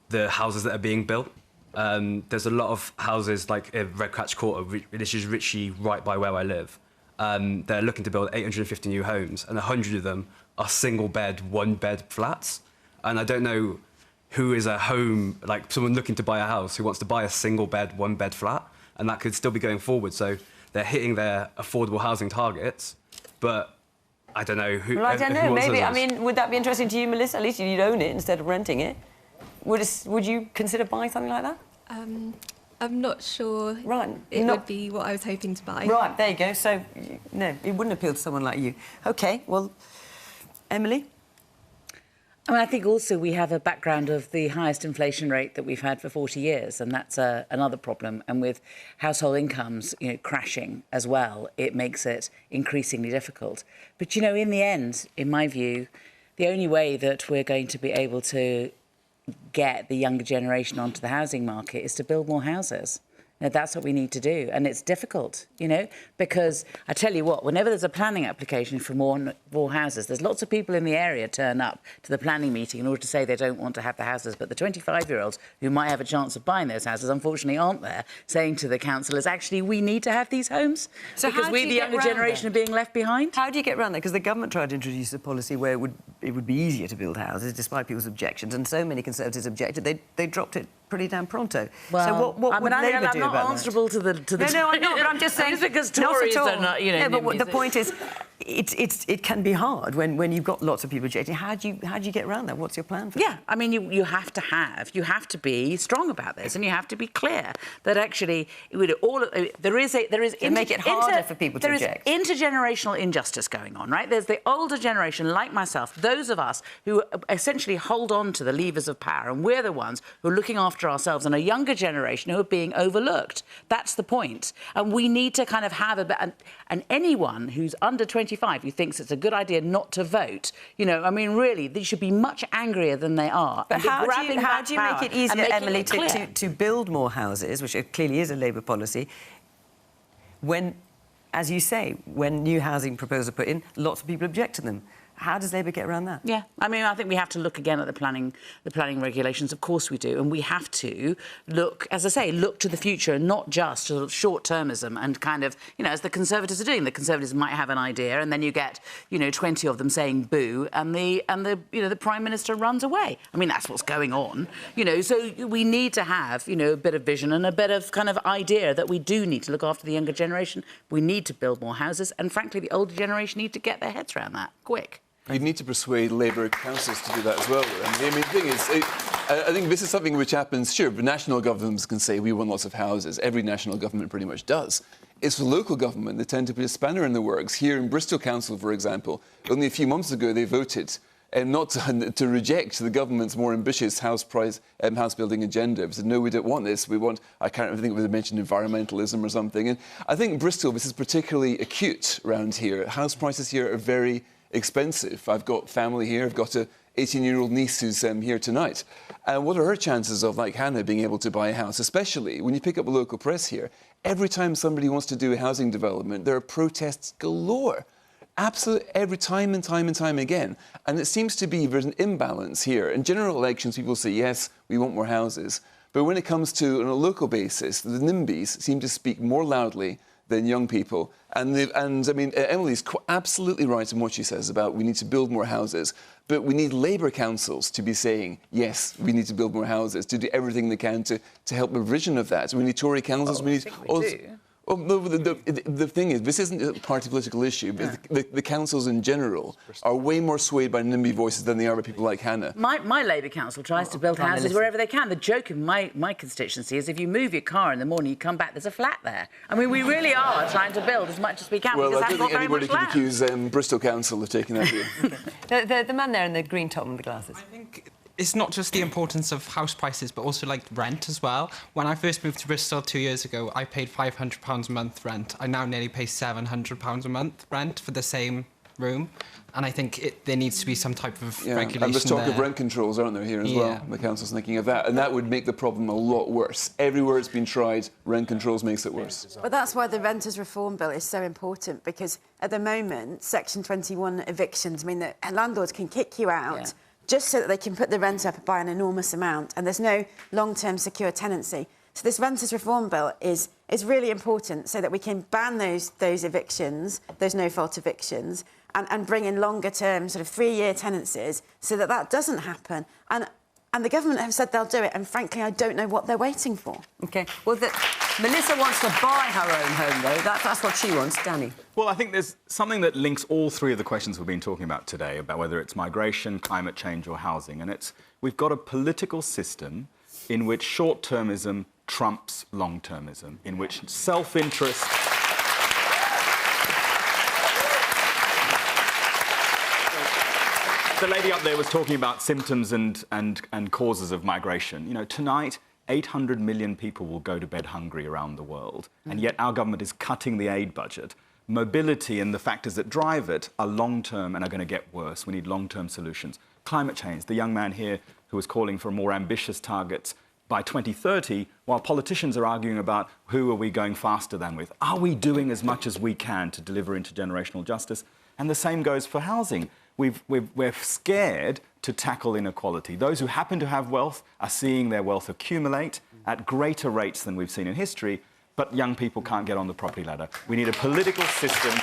the houses that are being built. There's a lot of houses like Redcratch Quarter, which is literally right by where I live. They're looking to build 850 new homes, and 100 of them are single-bed, one-bed flats. And I don't know who is a home, like someone looking to buy a house who wants to buy a single-bed, one-bed flat, and that could still be going forward. So they're hitting their affordable housing targets, but I don't know who. Well, I don't know. Maybe. I Those. mean, would that be interesting to you, Melissa? At least you'd own it instead of renting it. Would you consider buying something like that? I'm not sure. Right. It would be what I was hoping to buy. Right. There you go. So, no, it wouldn't appeal to someone like you. OK. Well, Emily. I mean, I think also we have a background of the highest inflation rate that we've had for 40 years, and that's another problem. And with household incomes, crashing as well, it makes it increasingly difficult. But, in the end, in my view, the only way that we're going to be able to get the younger generation onto the housing market is to build more houses. That's what we need to do. And it's difficult, because I tell you what, whenever there's a planning application for more houses, there's lots of people in the area turn up to the planning meeting in order to say they don't want to have the houses. But the 25-year-olds who might have a chance of buying those houses, unfortunately, aren't there, saying to the councillors, actually, we need to have these homes because we, the younger generation, are being left behind. How do you get around that? Because the government tried to introduce a policy where it would it would be easier to build houses despite people's objections, and so many Conservatives objected, they dropped it pretty damn pronto. Well, so what would Labour do about that? I'm not answerable to the... No, I'm not, but I'm just saying... Just because Tories are not, you know... No, but the point is, it can be hard when you've got lots of people objecting. How do you get around that? What's your plan for that? Yeah, I mean, you have to be strong about this, and you have to be clear that actually there is make it harder for people to object. There is intergenerational injustice going on, right? There's the older generation, like myself, those of us who essentially hold on to the levers of power, and we're the ones who are looking after ourselves, and a younger generation who are being overlooked. That's the point. And we need to kind of have and anyone who's under 25 who thinks it's a good idea not to vote, you know, I mean, really, they should be much angrier than they are. But how do you make it easier, Emily, to build more houses, which clearly is a Labour policy, when, as you say, when new housing proposals are put in, lots of people object to them? How does Labour get around that? Yeah, I mean, I think we have to look again at the planning regulations. Of course we do, and we have to look, as I say, look to the future, and not just sort of short-termism and kind of, you know, as the Conservatives are doing. The Conservatives might have an idea, and then you get, you know, 20 of them saying boo, and the Prime Minister runs away. I mean, that's what's going on, you know. So we need to have, you know, a bit of vision and a bit of kind of idea that we do need to look after the younger generation. We need to build more houses, and frankly, the older generation need to get their heads around that quick. You'd need to persuade Labour councils to do that as well. I mean, the thing is, I think this is something which happens, sure, but national governments can say we want lots of houses. Every national government pretty much does. It's for local government they tend to put a spanner in the works. Here in Bristol Council, for example, only a few months ago they voted not to reject the government's more ambitious house building agenda. They said, no, we don't want this. We want, I can't think they mentioned environmentalism or something. And I think in Bristol, this is particularly acute around here. House prices here are very expensive. I've got family here. I've got a 18-year-old niece who's here tonight. And what are her chances of, like Hannah, being able to buy a house, especially when you pick up the local press here? Every time somebody wants to do a housing development, there are protests galore. Absolutely, every time and time and time again. And it seems to be there's an imbalance here. In general elections, people say, yes, we want more houses. But when it comes to, on a local basis, the NIMBYs seem to speak more loudly than young people. And I mean, Emily's absolutely right in what she says about we need to build more houses, but we need Labour councils to be saying, yes, we need to build more houses, to do everything they can to help the vision of that. We need Tory councils. Well, I think we do. Oh, no, the thing is, this isn't a party political issue, but the councils in general are way more swayed by NIMBY voices than they are by people like Hannah. My Labour council tries to build houses wherever they can. The joke in my constituency is if you move your car in the morning, you come back, there's a flat there. I mean, we really are trying to build as much as we can. Well, I don't think anybody can accuse Bristol Council of taking that view. The man there in the green top and the glasses. I think it's not just the importance of house prices, but also like rent as well. When I first moved to Bristol 2 years ago, I paid £500 a month rent. I now nearly pay £700 a month rent for the same room. And I think there needs to be some type of regulation. And there's talk of rent controls, aren't there, here as well? The council's thinking of that. And that would make the problem a lot worse. Everywhere it's been tried, rent controls makes it worse. But that's why the Renters Reform Bill is so important, because at the moment, Section 21 evictions mean that landlords can kick you out just so that they can put the rent up by an enormous amount, and there's no long-term secure tenancy. So this Renters Reform Bill is really important so that we can ban those evictions, those no-fault evictions, and bring in longer-term, sort of 3-year tenancies so that that doesn't happen. And the government have said they'll do it, and frankly, I don't know what they're waiting for. OK. Well, Melissa wants to buy her own home, though. That's what she wants. Danny? Well, I think there's something that links all three of the questions we've been talking about today, about whether it's migration, climate change or housing. And we've got a political system in which short-termism trumps long-termism, in which self-interest... The lady up there was talking about symptoms and causes of migration. You know, tonight, 800 million people will go to bed hungry around the world, and yet our government is cutting the aid budget. Mobility and the factors that drive it are long-term and are going to get worse. We need long-term solutions. Climate change, the young man here who was calling for more ambitious targets by 2030, while politicians are arguing about who are we going faster than with. Are we doing as much as we can to deliver intergenerational justice? And the same goes for housing. We're scared to tackle inequality. Those who happen to have wealth are seeing their wealth accumulate at greater rates than we've seen in history, but young people can't get on the property ladder. We need a political system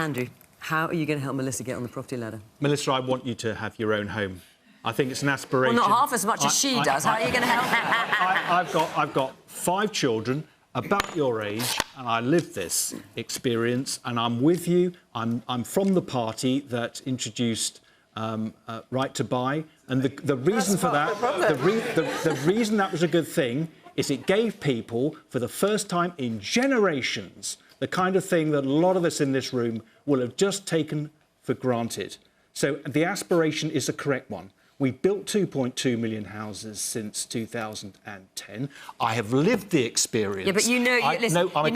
Andrew, how are you going to help Melissa get on the property ladder? Melissa, I want you to have your own home. I think it's an aspiration. Well, not half as much as she does. How are you going to help her? I've got 5 children about your age, and I live this experience, and I'm with you. I'm from the party that introduced right to buy, and the reason for that, the reason that was a good thing is it gave people, for the first time in generations, the kind of thing that a lot of us in this room will have just taken for granted. So the aspiration is the correct one. We built 2.2 million houses since 2010. I have lived the experience. Yeah, but you know,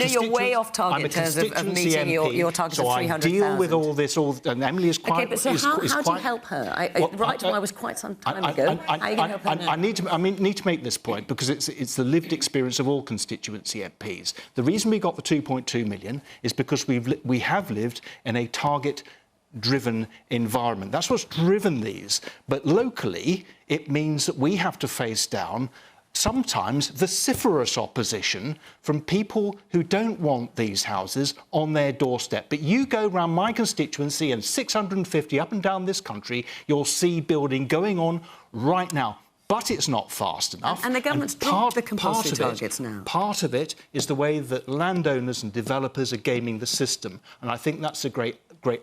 you're way off target in terms of meeting your target of 300,000. So I deal with all this, and Emily is quite... OK, but so how do you help her? Right to buy was quite some time ago. How are you going to help her now? I need to make this point, because it's the lived experience of all constituency MPs. The reason we got the 2.2 million is because we have lived in a target-driven environment. That's what's driven these. But locally, it means that we have to face down sometimes vociferous opposition from people who don't want these houses on their doorstep. But you go round my constituency and 650 up and down this country, you'll see building going on right now. But it's not fast enough. And the government's dropped the compulsory targets now. Part of it is the way that landowners and developers are gaming the system. And I think that's a great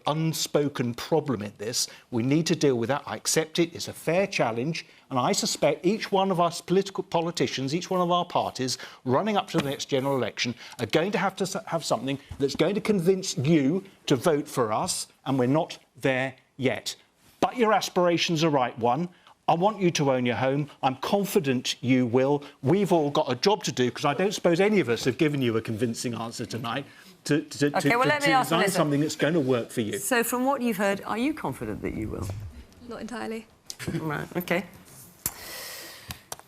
unspoken problem in this. We need to deal with that. I accept it. It's a fair challenge. And I suspect each one of us politicians, each one of our parties running up to the next general election are going to have something that's going to convince you to vote for us. And we're not there yet. But your aspiration's the right one. I want you to own your home. I'm confident you will. We've all got a job to do, because I don't suppose any of us have given you a convincing answer tonight to design something that's going to work for you. So from what you've heard, are you confident that you will? Not entirely. Right, OK.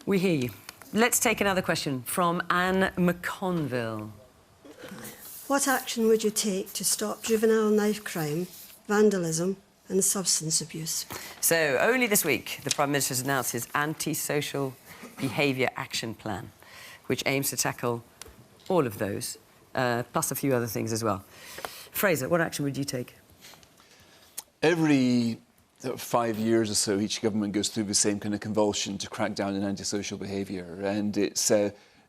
We hear you. Let's take another question from Anne McConville. What action would you take to stop juvenile knife crime, vandalism and substance abuse? So, only this week, the Prime Minister has announced his anti-social behaviour action plan, which aims to tackle all of those, plus a few other things as well. Fraser, what action would you take? Every 5 years or so, each government goes through the same kind of convulsion to crack down on antisocial behaviour. And it's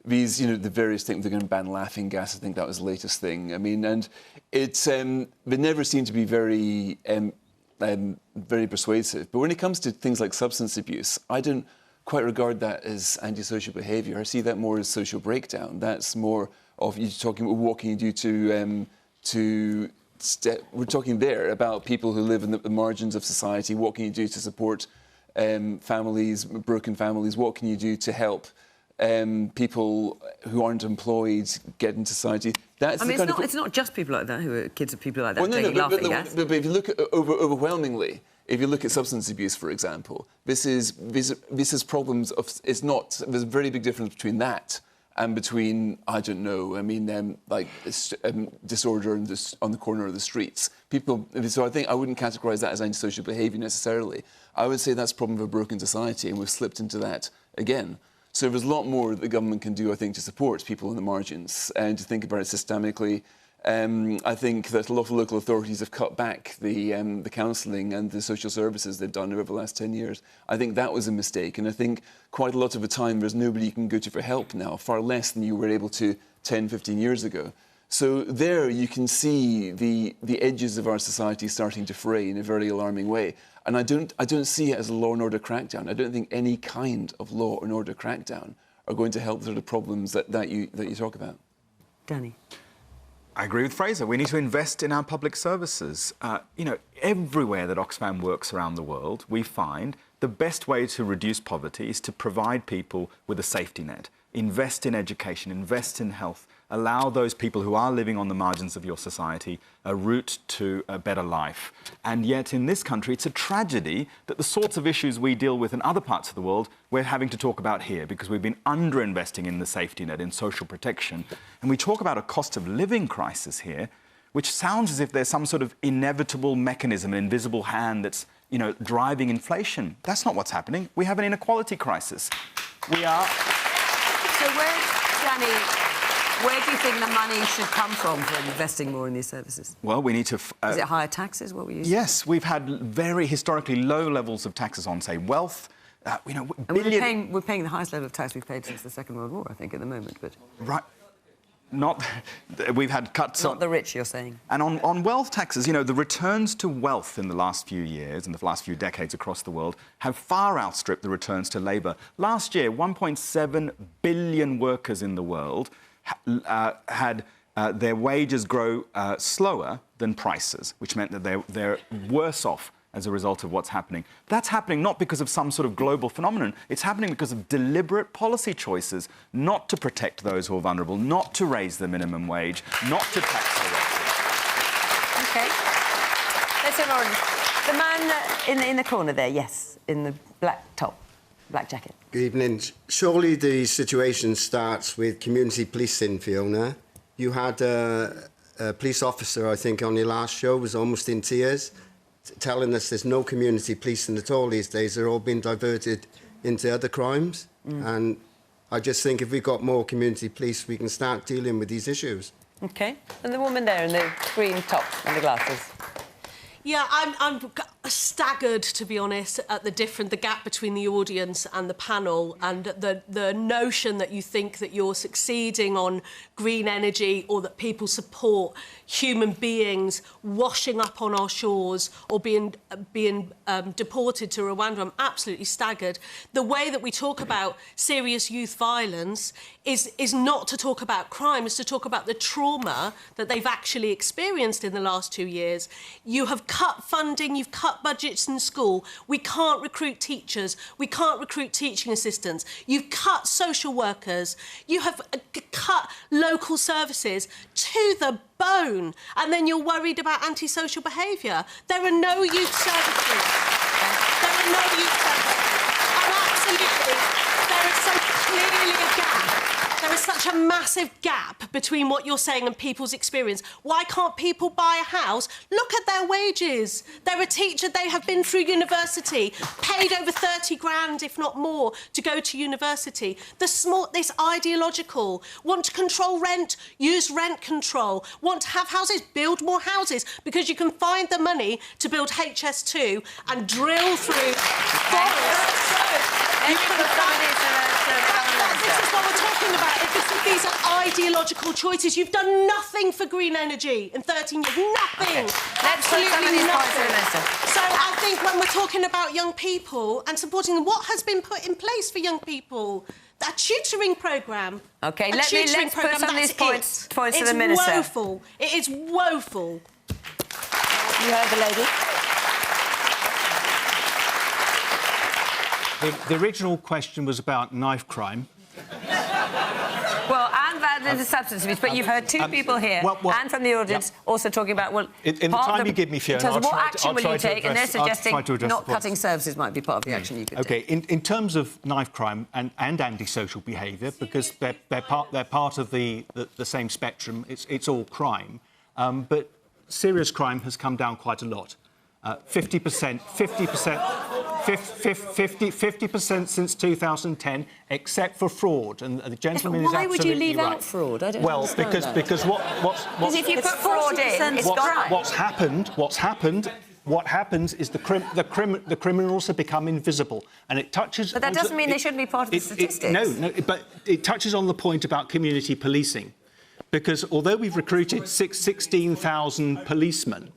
these, the various things. They're going to ban laughing gas. I think that was the latest thing. I mean, and it's they never seem to be very persuasive. But when it comes to things like substance abuse, I don't quite regard that as antisocial behaviour. I see that more as social breakdown. That's more of you talking about what can you do we're talking there about people who live in the margins of society. What can you do to support families, broken families? What can you do to help people who aren't employed get into society? That's it's not just people like that who are kids of people like that taking laughing gas. But if you look at overwhelmingly, if you look at substance abuse, for example, this is problems of. It's not. There's a very big difference between that and between, I don't know, disorder on the corner of the streets. So I think I wouldn't categorise that as antisocial behaviour necessarily. I would say that's a problem of a broken society, and we've slipped into that again. So there's a lot more that the government can do, I think, to support people on the margins and to think about it systemically. I think that a lot of local authorities have cut back the counselling and the social services they've done over the last 10 years. I think that was a mistake, and I think quite a lot of the time there's nobody you can go to for help now, far less than you were able to 10, 15 years ago. So there you can see the edges of our society starting to fray in a very alarming way. And I don't see it as a law and order crackdown. I don't think any kind of law and order crackdown are going to help the sort of problems that you talk about. Danny. I agree with Fraser. We need to invest in our public services. Everywhere that Oxfam works around the world, we find the best way to reduce poverty is to provide people with a safety net. Invest in education, invest in health. Allow those people who are living on the margins of your society a route to a better life. And yet in this country, it's a tragedy that the sorts of issues we deal with in other parts of the world, we're having to talk about here because we've been underinvesting in the safety net, in social protection. And we talk about a cost of living crisis here, which sounds as if there's some sort of inevitable mechanism, an invisible hand that's, driving inflation. That's not what's happening. We have an inequality crisis. We are... So where's Danny... Where do you think the money should come from for investing more in these services? Well, we need to... Is it higher taxes, what we use? Yes, we've had very historically low levels of taxes on, say, wealth. You know, And we're paying the highest level of tax we've paid since the Second World War, I think, at the moment. But right, not we've had cuts. Not the rich, you're saying. And on wealth taxes, you know, the returns to wealth in the last few years, in the last few decades across the world, have far outstripped the returns to labour. Last year, 1.7 billion workers in the world had their wages grow slower than prices, which meant that they're worse off as a result of what's happening. That's happening not because of some sort of global phenomenon. It's happening because of deliberate policy choices not to protect those who are vulnerable, not to raise the minimum wage, not to tax the wealthy. OK. Let's have on. The man in the corner there, yes, in the black top, black jacket. Good evening. Surely the situation starts with community policing, Fiona. You had a police officer, I think, on your last show, was almost in tears, telling us there's no community policing at all these days. They're all being diverted into other crimes. And I just think if we got more community police, we can start dealing with these issues. OK. And the woman there in the green top and the glasses. Yeah, I'm staggered, to be honest, at the gap between the audience and the panel, and the notion that you think that you're succeeding on green energy, or that people support human beings washing up on our shores or being deported to Rwanda. I'm absolutely staggered. The way that we talk about serious youth violence is not to talk about crime, it's to talk about the trauma that they've actually experienced in the last 2 years. You have cut funding, you've cut budgets in school. We can't recruit teachers. We can't recruit teaching assistants. You've cut social workers. You have cut local services to the bone. And then you're worried about antisocial behaviour. There are no youth services. There are no youth services. And absolutely, there is so clearly a gap. There is such a massive gap between what you're saying and people's experience. Why can't people buy a house? Look at their wages. They're a teacher, they have been through university, paid over 30 grand, if not more, to go to university. This ideological, want to control rent, use rent control, want to have houses, build more houses, because you can find the money to build HS2 and drill through forests. This is what we're talking about. These are ideological choices. You've done nothing for green energy in 13 years. Nothing. Absolutely nothing. So I think when we're talking about young people and supporting them, what has been put in place for young people? A tutoring programme. OK, let's put some of these points to the Minister. It's woeful. It is woeful. You heard the lady. The original question was about knife crime. Well, and the substance abuse, but you've heard two people here and from the audience also talking about, well... In the time you give me, Fiona, in terms of what action will you to take, and they're suggesting not the cutting services might be part of the action you could take. OK, in terms of knife crime and antisocial behaviour, because they're part of the same spectrum, it's all crime, but serious crime has come down quite a lot. 50% since 2010, except for fraud. And the gentleman is absolutely right. Why would you leave out fraud? I don't understand that. Because because if you put fraud in, it's crime. What happens is the criminals have become invisible, and it touches. But that doesn't mean they shouldn't be part of the statistics. No, but it touches on the point about community policing, because although we've recruited 16,000 policemen.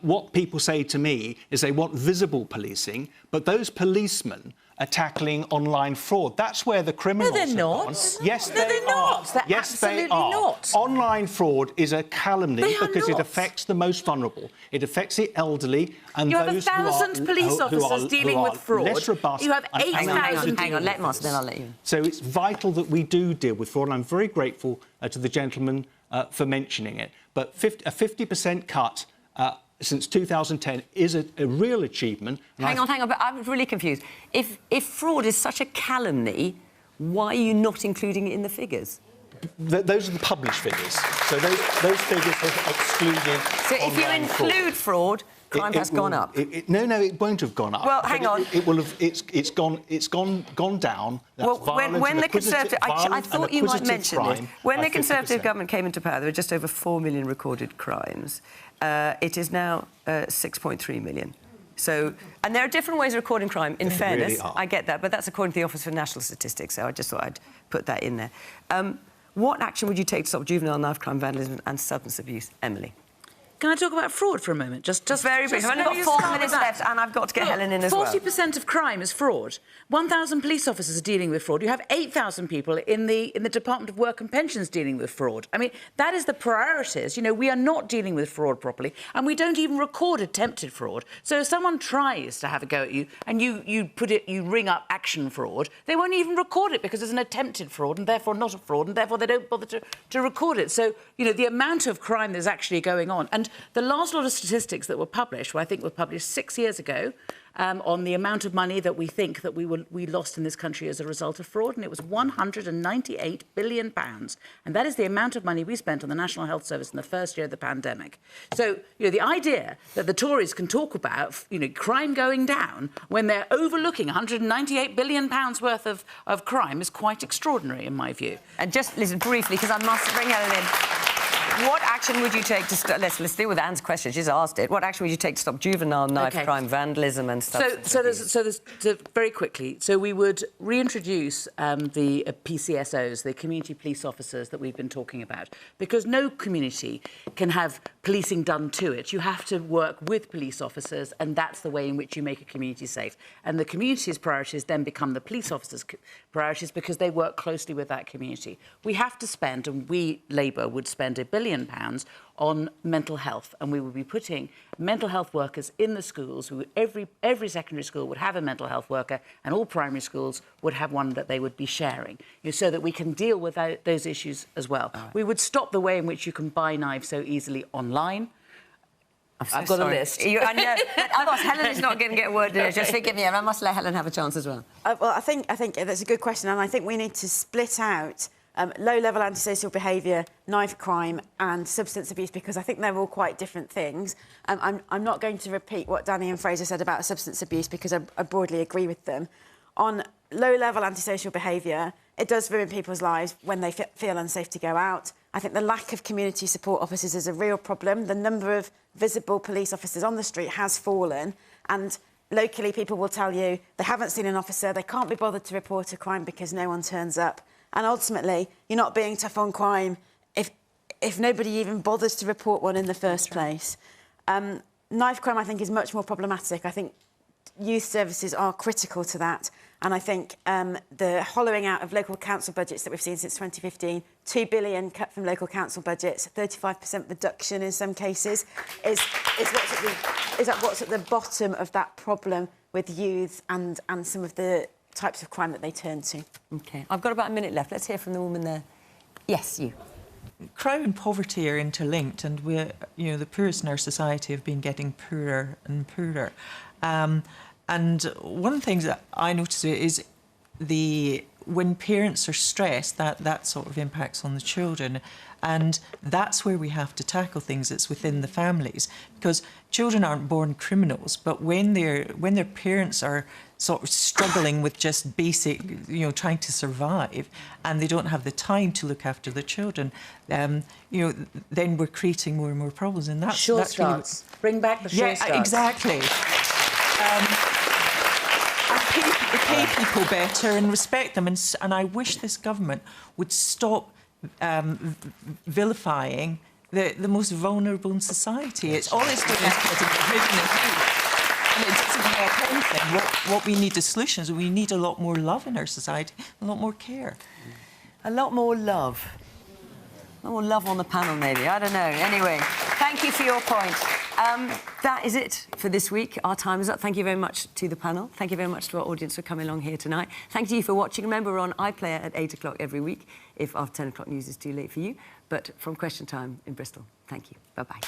What people say to me is they want visible policing, but those policemen are tackling online fraud. That's where the criminals No, they're not. Yes, no, they're not. They're yes, absolutely they are. not. Online fraud is a calumny because it affects the most vulnerable. It affects the elderly and those who are... You have 1,000 police officers dealing with fraud. Less robust. You have 8,000... Hang on, let Moss, then I'll let you. So it's vital that we do deal with fraud, and I'm very grateful to the gentleman for mentioning it. But a 50% cut... since 2010 is a real achievement. Hang on, but I'm really confused. If fraud is such a calumny, why are you not including it in the figures? Those are the published figures. So those figures have excluded So if you include fraud, crime has gone up. No, it won't have gone up. Well, hang on. It will have. It's gone down. That's when the Conservative, I thought you might mention this. When the 50%. Conservative government came into power, there were just over 4 million recorded crimes. It is now 6.3 million. So, and there are different ways of recording crime, in fairness. Really are. I get that, but that's according to the Office for National Statistics, so I just thought I'd put that in there. What action would you take to stop juvenile knife crime, vandalism and substance abuse? Emily? Can I talk about fraud for a moment? Just very brief. I've only got 4 minutes left, and I've got to get Helen in as well. 40% of crime is fraud. 1,000 police officers are dealing with fraud. You have 8,000 people in the Department of Work and Pensions dealing with fraud. I mean, that is the priorities. You know, we are not dealing with fraud properly, and we don't even record attempted fraud. So if someone tries to have a go at you and you ring up action fraud, they won't even record it because it's an attempted fraud and therefore not a fraud, and therefore they don't bother to record it. So, you know, the amount of crime that's actually going on. And the last lot of statistics that were published, I think were published 6 years ago, on the amount of money that we think that we lost in this country as a result of fraud, and it was £198 billion. And that is the amount of money we spent on the National Health Service in the first year of the pandemic. So, you know, the idea that the Tories can talk about, you know, crime going down when they're overlooking £198 billion worth of crime is quite extraordinary, in my view. And just listen briefly, because I must bring Helen in. What action would you take to stop... Let's deal with Anne's question. She's asked it. What action would you take to stop juvenile knife crime, vandalism and substance abuse? So very quickly, so we would reintroduce the PCSOs, the community police officers that we've been talking about, because no community can have policing done to it. You have to work with police officers, and that's the way in which you make a community safe. And the community's priorities then become the police officers' priorities because they work closely with that community. We have to spend, and we, Labour, would spend £1 billion on mental health, and we will be putting mental health workers in the schools. Every secondary school would have a mental health worker, and all primary schools would have one that they would be sharing, you know, so that we can deal with those issues as well. Right. We would stop the way in which you can buy knives so easily online. I've got a list. I know, but otherwise Helen is not going to get a word in it. Just forgive me, and I must let Helen have a chance as well. Well, I think that's a good question, and I think we need to split out low-level antisocial behaviour, knife crime and substance abuse, because I think they're all quite different things. I'm not going to repeat what Danny and Fraser said about substance abuse because I broadly agree with them. On low-level antisocial behaviour, it does ruin people's lives when they feel unsafe to go out. I think the lack of community support officers is a real problem. The number of visible police officers on the street has fallen, and locally people will tell you they haven't seen an officer, they can't be bothered to report a crime because no one turns up. And ultimately, you're not being tough on crime if nobody even bothers to report one in the first place. Knife crime, I think, is much more problematic. I think youth services are critical to that. And I think the hollowing out of local council budgets that we've seen since 2015, £2 billion cut from local council budgets, 35% reduction in some cases, is what's at the bottom of that problem with youth and some of the types of crime that they turn to. OK. I've got about a minute left. Let's hear from the woman there. Yes, you. Crime and poverty are interlinked, and we're, you know, the poorest in our society have been getting poorer and poorer. And one of the things that I notice is when parents are stressed, that sort of impacts on the children. And that's where we have to tackle things. It's within the families, because children aren't born criminals, but when their parents are sort of struggling with just basic, you know, trying to survive, and they don't have the time to look after the children, you know, then we're creating more and more problems. And that's starts. Really... Bring back the sure starts. Yeah, exactly. Pay people better and respect them, and I wish this government would stop vilifying the most vulnerable in society. It's all it's doing is getting rid of youth, and it doesn't help anything. What we need is solutions. We need a lot more love in our society, a lot more care. A lot more love. A lot more love on the panel, maybe. I don't know. Anyway, thank you for your point. That is it for this week. Our time is up. Thank you very much to the panel. Thank you very much to our audience for coming along here tonight. Thank you for watching. Remember, we're on iPlayer at 8 o'clock every week, if after 10 o'clock news is too late for you. But from Question Time in Bristol. Thank you. Bye-bye.